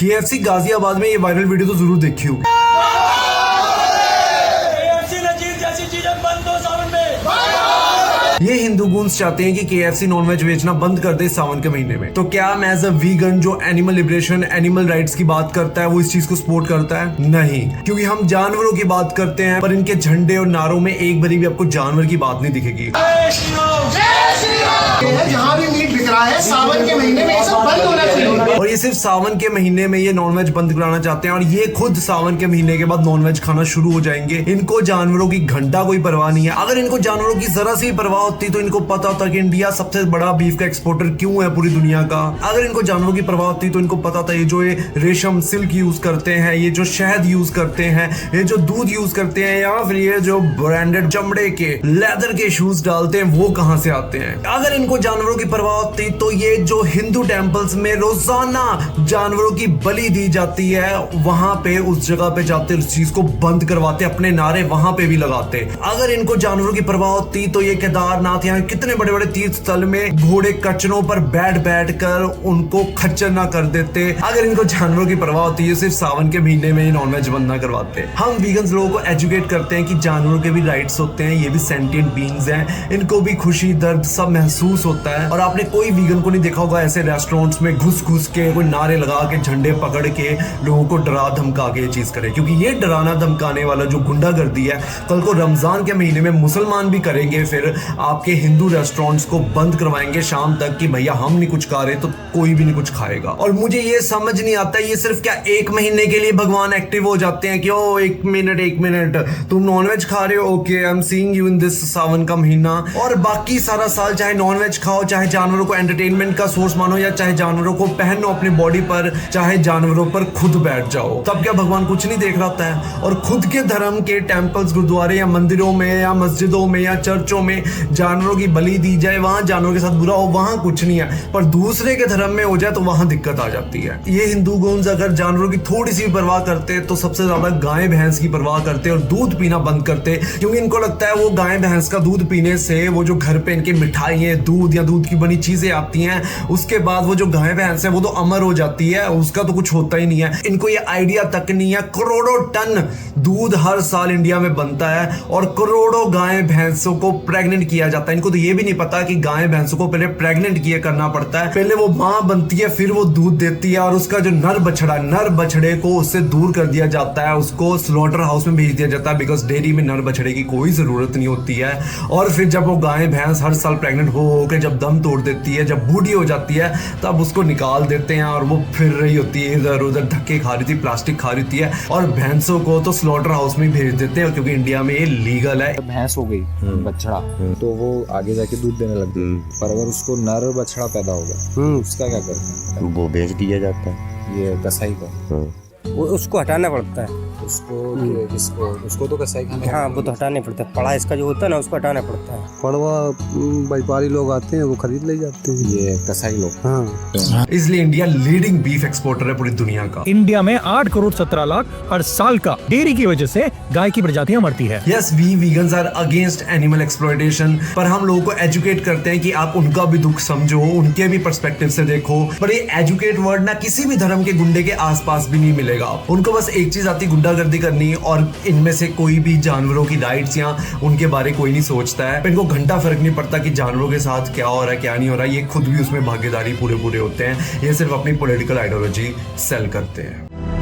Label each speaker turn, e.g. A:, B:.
A: KFC Ghaziabad में ये viral video तो जरूर देखी होगी। ये हिंदू गूंज चाहते हैं कि KFC नॉनवेज बेचना बंद कर दे सावन के महीने में। तो क्या मैं एज अ वीगन जो एनिमल लिबरेशन एनिमल राइट्स की बात करता है वो इस चीज को सपोर्ट करता है? नहीं, क्योंकि हम जानवरों की बात करते हैं, पर इनके झंडे और नारों में एक बारी भी आपको जानवर की बात नहीं दिखेगी।
B: जहाँ भी मीट बिक रहा है सावन के महीने में ये सब बंद होना चाहिए।
A: और ये सिर्फ सावन के महीने में ये नॉनवेज बंद कराना चाहते हैं, और ये खुद सावन के महीने के बाद नॉनवेज खाना शुरू हो जाएंगे। इनको जानवरों की घंटा कोई परवाह नहीं है। अगर इनको जानवरों की जरा सी परवाह होती तो इनको पता होता कि इंडिया सबसे बड़ा बीफ का एक्सपोर्टर क्यों है पूरी दुनिया का। अगर इनको जानवरों की परवाह होती तो इनको पता था ये जो ये रेशम सिल्क यूज करते हैं, ये जो शहद यूज करते हैं, ये जो दूध यूज करते हैं, या फिर ये जो ब्रांडेड चमड़े के लेदर के शूज डालते हैं वो कहां से आते हैं। अगर इनको जानवरों की परवाह होती तो ये जो हिंदू टेम्पल्स में रोजाना जानवरों की बलि दी जाती है वहां पे उस जगह पे जाते उस चीज को बंद करवाते, अपने नारे वहां पे भी लगाते। अगर इनको जानवरों की परवाह होती तो ये केदारनाथ यहाँ कितने बड़े बड़े तीर्थ स्थल में घोड़े कचरों पर बैठ कर उनको खच्चर ना कर देते। अगर इनको जानवरों की परवाह होती है सिर्फ सावन के महीने में ही नॉनवेज बंद ना करवाते। हम वीगन्स लोगों को एजुकेट करते हैं कि जानवरों के भी राइट्स होते हैं, ये भी सेंटिएंट बीइंग्स हैं, इनको भी खुशी दर्द सब महसूस होता है। और आपने कोई वीगन को नहीं देखा होगा ऐसे रेस्टोरेंट्स में घुस के कोई नारे लगा के झंडे पकड़ के लोगों को डरा धमका के ये चीज करे, क्योंकि ये डराना धमकाने वाला जो गुंडागर्दी है कल को रमजान के महीने में मुसलमान भी करेंगे। फिर आपके हिंदू रेस्टोरेंट्स को बंद करवाएंगे शाम तक कि भैया हम नहीं कुछ खा रहे तो कोई भी नहीं कुछ खाएगा। और मुझे ये समझ नहीं आता ये सिर्फ क्या एक महीने के लिए भगवान एक्टिव हो जाते हैं कि ओ एक मिनट तुम नॉनवेज खा रहे हो, okay I am seeing you in this Sawan का महीना, और बाकी सारा साल चाहे नॉनवेज खाओ, चाहे जानवरों को एंटरटेनमेंट का सोर्स मानो, या चाहे जानवरों को पहनो अपनी बॉडी पर, चाहे जानवरों पर खुद बैठ जाओ, तब क्या भगवान कुछ नहीं देख रहा होता है? और खुद के धर्म के टेम्पल्स गुरुद्वारे या मंदिरों में या मस्जिदों में या चर्चों में जानवरों की बलि दी जाए, वहां जानवरों के साथ बुरा हो, वहां कुछ नहीं है, पर दूसरे के धर्म में हो जाए तो वहां दिक्कत आ जाती है। ये हिंदू गूंज अगर जानवरों की थोड़ी सी परवाह करते तो सबसे ज्यादा गाय भैंस की परवाह करते और दूध पीना बंद करते, क्योंकि इनको लगता है वो गाय भैंस का दूध पीने से वो जो घर पे इनकी मिठाई दूध या दूध की बनी चीजें आती हैं उसके बाद वो जो गाय भैंस है वो तो अमर हो जाती है, उसका तो कुछ होता ही नहीं है। इनको ये आइडिया तक नहीं है करोड़ों टन दूध हर साल इंडिया में बनता है और करोड़ों गाय भैंसों को प्रेग्नेंट किया जाता है। इनको तो ये भी नहीं पता कि गाय भैंसों को पहले प्रेग्नेंट किया करना पड़ता है, पहले वो मां बनती है फिर वो दूध देती है, और उसका जो नर बछड़े को उससे दूर कर दिया जाता है, उसको स्लॉटर हाउस में भेज दिया जाता है, बिकॉज डेयरी में नर बछड़े की कोई जरूरत नहीं होती है। और फिर जब वो गाय भैंस हर साल प्रेग्नेंट हो के जब दम तोड़ देती है, जब बूढ़ी हो जाती है, तब उसको निकाल देते हैं और वो फिर रही होती है इधर उधर, धक्के खा रही थी, प्लास्टिक खा रही थी, और भैंसों को तो स्लॉटर हाउस में भेज देते हैं क्योंकि इंडिया में ये लीगल है।
C: भैंस हो गई बछड़ा तो वो आगे जाके दूध देने लग गई, पर अगर उसको नर बछड़ा पैदा हो गया उसका क्या करते हैं?
D: वो बेच दिया जाता है
C: ये कसाई को,
E: वो उसको हटाना पड़ता है
C: उसको तो कसाई खाने।
E: हाँ वो तो हटाने पड़ता है, पड़ा इसका जो होता है ना उसको हटाना पड़ता है।
F: पड़वा व्यापारी लोग आते हैं वो खरीद ले जाते हैं,
C: ये कसाई लोग।
F: हाँ
A: इसलिए इंडिया लीडिंग बीफ एक्सपोर्टर है पूरी दुनिया का।
G: इंडिया में 8 करोड़ 17 लाख हर साल का डेयरी की वजह से गाय की प्रजातियां मरती है।
A: Yes we vegans are against animal exploitation, पर हम लोगों को एजुकेट करते हैं कि आप उनका भी दुख समझो, उनके भी पर्सपेक्टिव से देखो। पर ये एजुकेट वर्ड ना किसी भी धर्म के गुंडे के आसपास भी नहीं मिलेगा। उनको बस एक चीज आती, गुंडागर्दी करनी, और इनमें से कोई भी जानवरों की राइट्स या उनके बारे कोई नहीं सोचता है। इनको घंटा फर्क नहीं पड़ता कि जानवरों के साथ क्या हो रहा है क्या नहीं हो रहा है, ये खुद भी उसमें भागीदारी पूरे होते हैं, ये सिर्फ अपनी पॉलिटिकल आइडियोलॉजी सेल करते हैं।